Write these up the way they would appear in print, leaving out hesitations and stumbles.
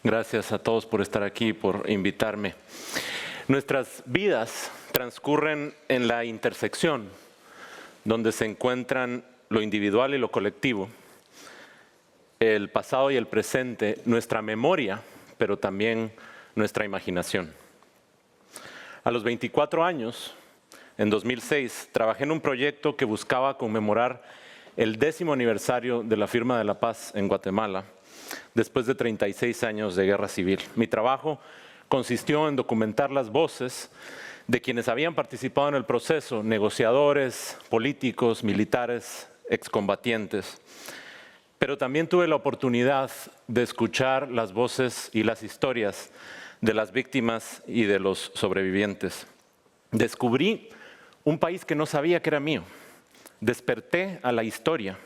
Gracias a todos por estar aquí y por invitarme. Nuestras vidas transcurren en la intersección, donde se encuentran lo individual y lo colectivo, el pasado y el presente, nuestra memoria, pero también nuestra imaginación. A los 24 años, en 2006, trabajé en un proyecto que buscaba conmemorar el 10º aniversario de la firma de la paz en Guatemala, después de 36 años de guerra civil. Mi trabajo consistió en documentar las voces de quienes habían participado en el proceso, negociadores, políticos, militares, excombatientes. Pero también tuve la oportunidad de escuchar las voces y las historias de las víctimas y de los sobrevivientes. Descubrí un país que no sabía que era mío. Desperté a la historia.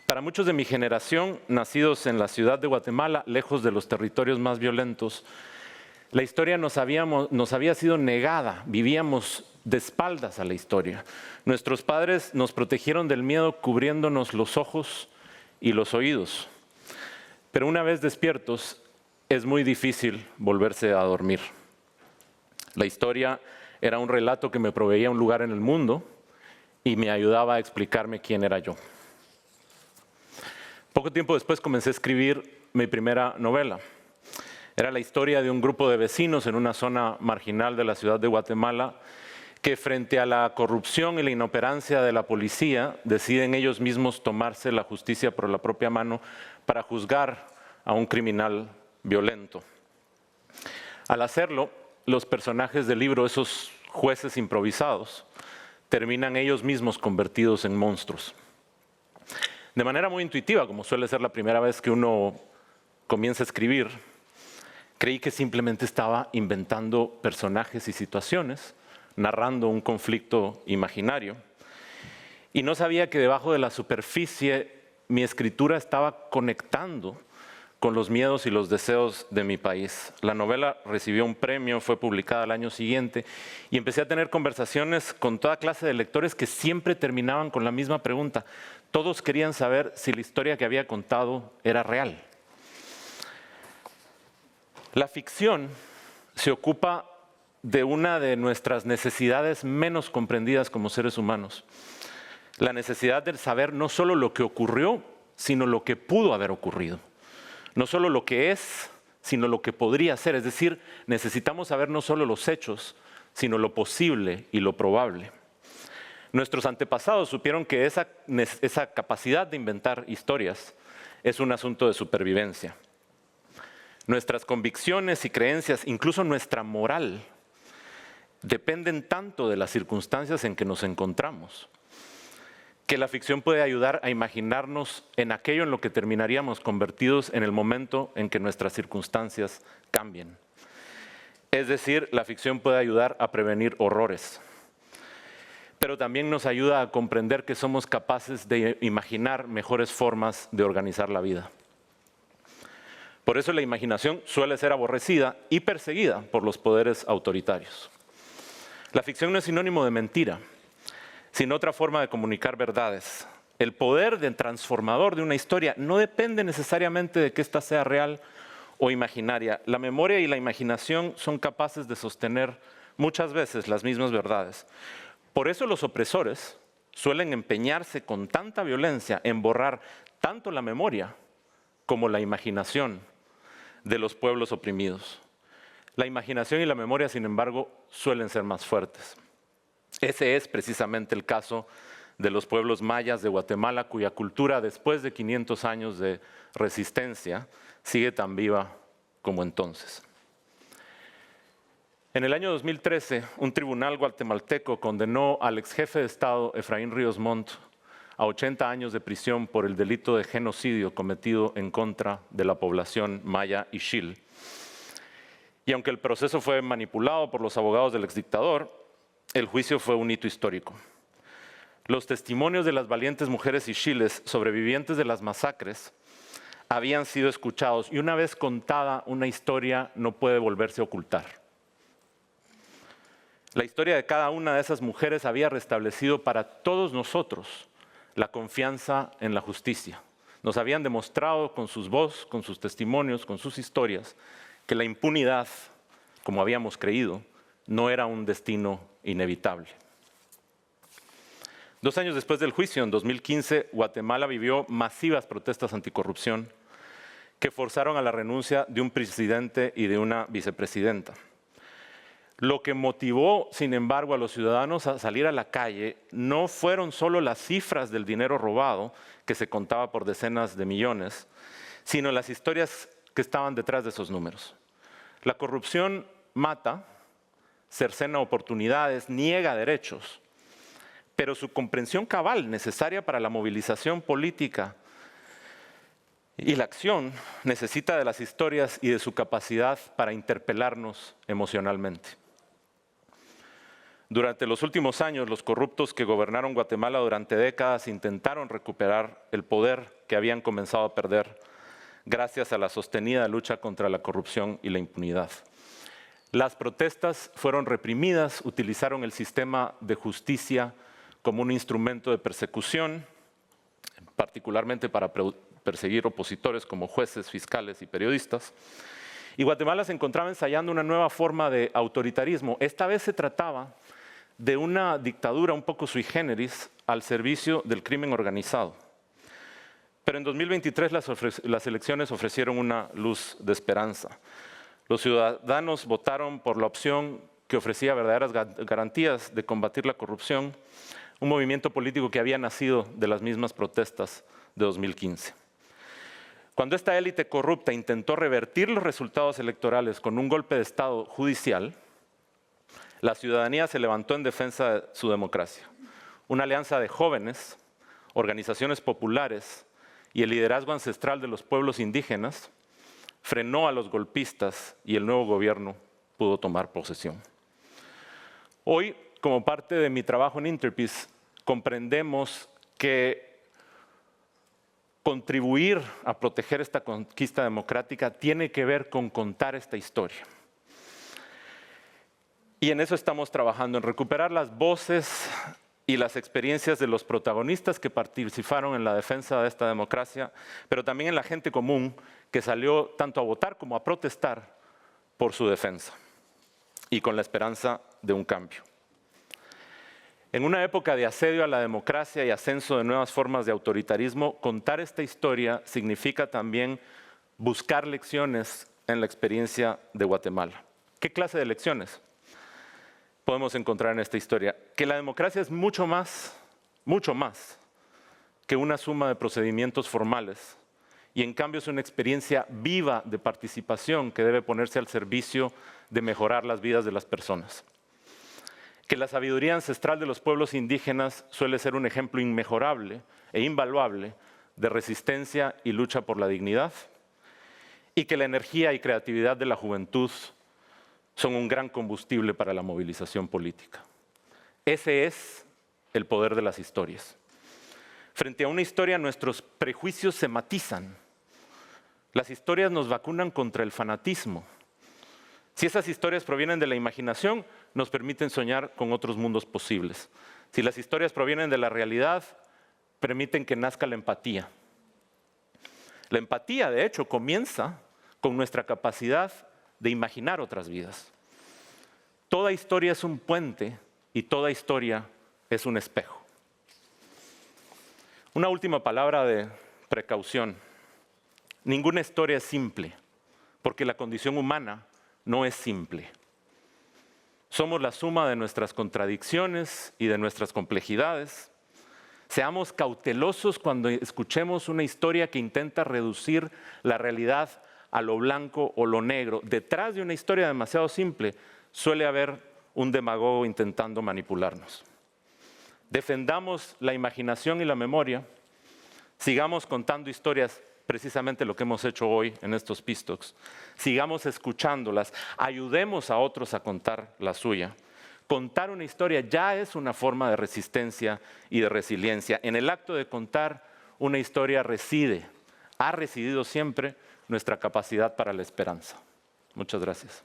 Para muchos de mi generación, nacidos en la ciudad de Guatemala, lejos de los territorios más violentos, la historia nos había sido negada, vivíamos de espaldas a la historia. Nuestros padres nos protegieron del miedo cubriéndonos los ojos y los oídos. Pero una vez despiertos, es muy difícil volverse a dormir. La historia era un relato que me proveía un lugar en el mundo y me ayudaba a explicarme quién era yo. Poco tiempo después comencé a escribir mi primera novela. Era la historia de un grupo de vecinos en una zona marginal de la ciudad de Guatemala que frente a la corrupción y la inoperancia de la policía deciden ellos mismos tomarse la justicia por la propia mano para juzgar a un criminal violento. Al hacerlo, los personajes del libro, esos jueces improvisados, terminan ellos mismos convertidos en monstruos. De manera muy intuitiva, como suele ser la primera vez que uno comienza a escribir, creí que simplemente estaba inventando personajes y situaciones, narrando un conflicto imaginario, y no sabía que debajo de la superficie mi escritura estaba conectando con los miedos y los deseos de mi país. La novela recibió un premio, fue publicada al año siguiente, y empecé a tener conversaciones con toda clase de lectores que siempre terminaban con la misma pregunta. Todos querían saber si la historia que había contado era real. La ficción se ocupa de una de nuestras necesidades menos comprendidas como seres humanos. La necesidad de saber no solo lo que ocurrió, sino lo que pudo haber ocurrido. No solo lo que es, sino lo que podría ser. Es decir, necesitamos saber no solo los hechos, sino lo posible y lo probable. Nuestros antepasados supieron que esa capacidad de inventar historias es un asunto de supervivencia. Nuestras convicciones y creencias, incluso nuestra moral, dependen tanto de las circunstancias en que nos encontramos, que la ficción puede ayudar a imaginarnos en aquello en lo que terminaríamos convertidos en el momento en que nuestras circunstancias cambien. Es decir, la ficción puede ayudar a prevenir horrores, pero también nos ayuda a comprender que somos capaces de imaginar mejores formas de organizar la vida. Por eso la imaginación suele ser aborrecida y perseguida por los poderes autoritarios. La ficción no es sinónimo de mentira, sino otra forma de comunicar verdades. El poder transformador de una historia no depende necesariamente de que ésta sea real o imaginaria. La memoria y la imaginación son capaces de sostener muchas veces las mismas verdades. Por eso los opresores suelen empeñarse con tanta violencia en borrar tanto la memoria como la imaginación de los pueblos oprimidos. La imaginación y la memoria, sin embargo, suelen ser más fuertes. Ese es precisamente el caso de los pueblos mayas de Guatemala, cuya cultura, después de 500 años de resistencia, sigue tan viva como entonces. En el año 2013, un tribunal guatemalteco condenó al exjefe de Estado, Efraín Ríos Montt, a 80 años de prisión por el delito de genocidio cometido en contra de la población maya y xil. Y aunque el proceso fue manipulado por los abogados del exdictador, el juicio fue un hito histórico. Los testimonios de las valientes mujeres xiles sobrevivientes de las masacres habían sido escuchados, y una vez contada una historia no puede volverse a ocultar. La historia de cada una de esas mujeres había restablecido para todos nosotros la confianza en la justicia. Nos habían demostrado con sus voces, con sus testimonios, con sus historias, que la impunidad, como habíamos creído, no era un destino inevitable. 2 años después del juicio, en 2015, Guatemala vivió masivas protestas anticorrupción que forzaron a la renuncia de un presidente y de una vicepresidenta. Lo que motivó, sin embargo, a los ciudadanos a salir a la calle no fueron solo las cifras del dinero robado, que se contaba por decenas de millones, sino las historias que estaban detrás de esos números. La corrupción mata, cercena oportunidades, niega derechos, pero su comprensión cabal, necesaria para la movilización política y la acción, necesita de las historias y de su capacidad para interpelarnos emocionalmente. Durante los últimos años, los corruptos que gobernaron Guatemala durante décadas intentaron recuperar el poder que habían comenzado a perder gracias a la sostenida lucha contra la corrupción y la impunidad. Las protestas fueron reprimidas, utilizaron el sistema de justicia como un instrumento de persecución, particularmente para perseguir opositores como jueces, fiscales y periodistas. Y Guatemala se encontraba ensayando una nueva forma de autoritarismo. Esta vez se trataba de una dictadura un poco sui generis al servicio del crimen organizado. Pero en 2023 las elecciones ofrecieron una luz de esperanza. Los ciudadanos votaron por la opción que ofrecía verdaderas garantías de combatir la corrupción, un movimiento político que había nacido de las mismas protestas de 2015. Cuando esta élite corrupta intentó revertir los resultados electorales con un golpe de Estado judicial, la ciudadanía se levantó en defensa de su democracia. Una alianza de jóvenes, organizaciones populares y el liderazgo ancestral de los pueblos indígenas frenó a los golpistas y el nuevo gobierno pudo tomar posesión. Hoy, como parte de mi trabajo en Interpeace, comprendemos que contribuir a proteger esta conquista democrática tiene que ver con contar esta historia. Y en eso estamos trabajando, en recuperar las voces y las experiencias de los protagonistas que participaron en la defensa de esta democracia, pero también en la gente común que salió tanto a votar como a protestar por su defensa y con la esperanza de un cambio. En una época de asedio a la democracia y ascenso de nuevas formas de autoritarismo, contar esta historia significa también buscar lecciones en la experiencia de Guatemala. ¿Qué clase de lecciones podemos encontrar en esta historia? Que la democracia es mucho más que una suma de procedimientos formales y en cambio es una experiencia viva de participación que debe ponerse al servicio de mejorar las vidas de las personas. Que la sabiduría ancestral de los pueblos indígenas suele ser un ejemplo inmejorable e invaluable de resistencia y lucha por la dignidad, y que la energía y creatividad de la juventud son un gran combustible para la movilización política. Ese es el poder de las historias. Frente a una historia, nuestros prejuicios se matizan. Las historias nos vacunan contra el fanatismo. Si esas historias provienen de la imaginación, nos permiten soñar con otros mundos posibles. Si las historias provienen de la realidad, permiten que nazca la empatía. La empatía, de hecho, comienza con nuestra capacidad de imaginar otras vidas. Toda historia es un puente y toda historia es un espejo. Una última palabra de precaución. Ninguna historia es simple, porque la condición humana no es simple. Somos la suma de nuestras contradicciones y de nuestras complejidades. Seamos cautelosos cuando escuchemos una historia que intenta reducir la realidad a lo blanco o lo negro. Detrás de una historia demasiado simple suele haber un demagogo intentando manipularnos. Defendamos la imaginación y la memoria. Sigamos contando historias, precisamente lo que hemos hecho hoy en estos Peace Talks. Sigamos escuchándolas, ayudemos a otros a contar la suya. Contar una historia ya es una forma de resistencia y de resiliencia. En el acto de contar una historia ha residido siempre nuestra capacidad para la esperanza. Muchas gracias.